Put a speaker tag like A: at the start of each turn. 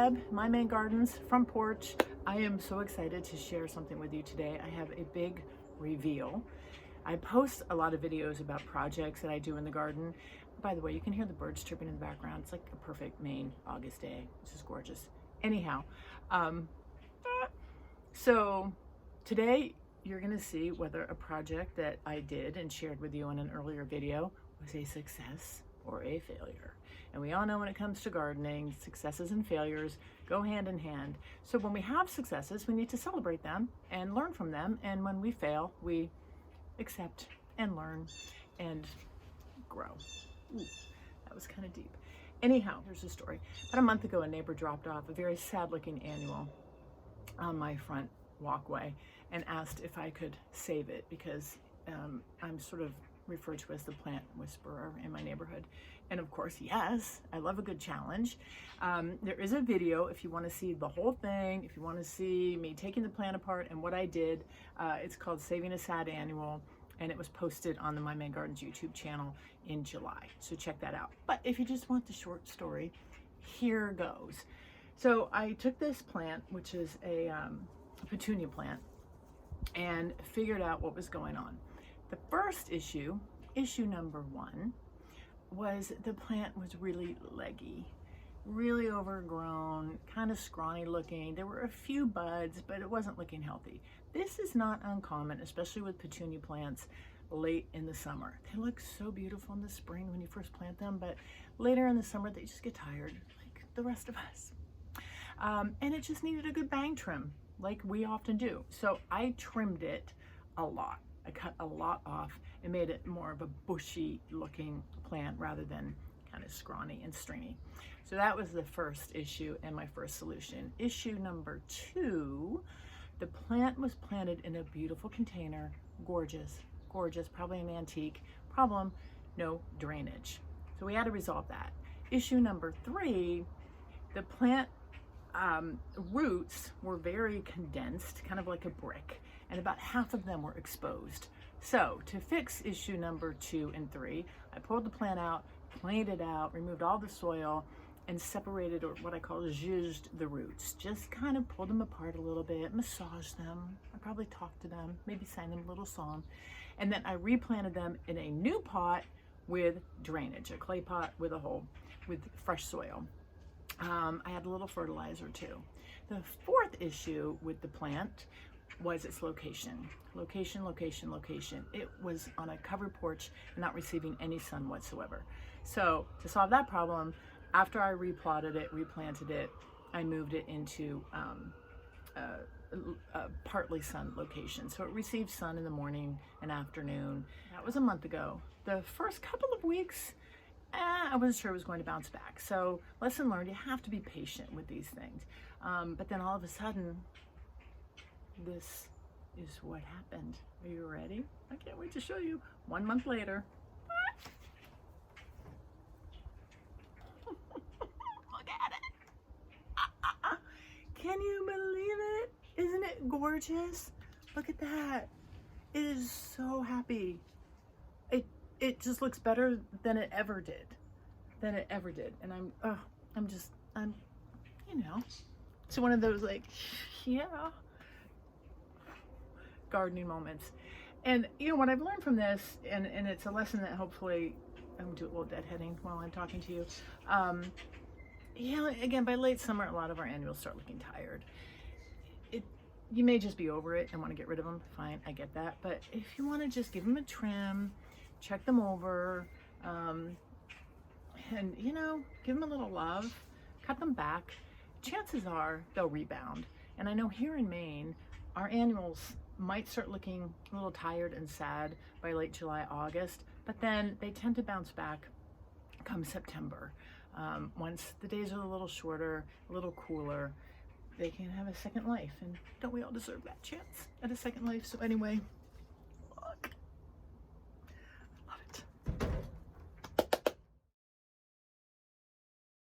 A: Deb, My Maine Gardens, front porch. I am so excited to share something with you today. I have a big reveal. I post a lot of videos about projects that I do in the garden. By the way, you can hear the birds chirping in the background. It's like a perfect Maine August day. It's just gorgeous. Anyhow, so today you're gonna see whether a project that I did and shared with you in an earlier video was a success or a failure. And we all know when it comes to gardening, successes and failures go hand in hand. So when we have successes, we need to celebrate them and learn from them. And when we fail, we accept and learn and grow. Ooh, that was kind of deep. Anyhow, here's the story. About a month ago, a neighbor dropped off a very sad looking annual on my front walkway and asked if I could save it because I'm sort of referred to as the plant whisperer in my neighborhood. And of course, yes, I love a good challenge. There is a video if you want to see the whole thing, if you want to see me taking the plant apart and what I did. It's called Saving a Sad Annual, and it was posted on the My Maine Gardens YouTube channel in July. So check that out. But if you just want the short story, here goes. So I took this plant, which is a petunia plant, and figured out what was going on. The first issue number one, was the plant was really leggy, really overgrown, kind of scrawny looking. There were a few buds, but it wasn't looking healthy. This is not uncommon, especially with petunia plants late in the summer. They look so beautiful in the spring when you first plant them, but later in the summer, they just get tired, like the rest of us. And it just needed a good bang trim, like we often do. So I trimmed it a lot. I cut a lot off and made it more of a bushy looking plant rather than kind of scrawny and stringy. So that was the first issue and my first solution. Issue number two, the plant was planted in a beautiful container, gorgeous, gorgeous, probably an antique. Problem, no drainage. So we had to resolve that. Issue number three, the plant roots were very condensed, kind of like a brick, and about half of them were exposed. So to fix issue number 2 and 3, I pulled the plant out, planed it out, removed all the soil, and separated, or what I call zhuzhed, the roots. Just kind of pulled them apart a little bit, massaged them. I probably talked to them, maybe sang them a little song. And then I replanted them in a new pot with drainage, a clay pot with a hole, with fresh soil. I had a little fertilizer too. The fourth issue with the plant was its location. Location. It was on a covered porch and not receiving any sun whatsoever. So to solve that problem, after I replotted it, replanted it, I moved it into a partly sun location. So it received sun in the morning and afternoon. That was a month ago. The first couple of weeks, I wasn't sure it was going to bounce back. So lesson learned, you have to be patient with these things. But then all of a sudden, this is what happened. Are you ready? I can't wait to show you. 1 month later. Look at it. Can you believe it? Isn't it gorgeous? Look at that. It is so happy. It just looks better than it ever did. And I'm you know, it's one of those like, yeah, gardening moments. And you know what I've learned from this, and it's a lesson that hopefully I'm gonna do a little deadheading while I'm talking to you. Yeah, again, by late summer, a lot of our annuals start looking tired. You may just be over it and want to get rid of them. Fine, I get that. But if you want to just give them a trim, check them over, and you know, give them a little love, cut them back, chances are they'll rebound. And I know here in Maine, our annuals might start looking a little tired and sad by late July, August, but then they tend to bounce back come September. Once the days are a little shorter, a little cooler, they can have a second life. And don't we all deserve that chance at a second life? So anyway,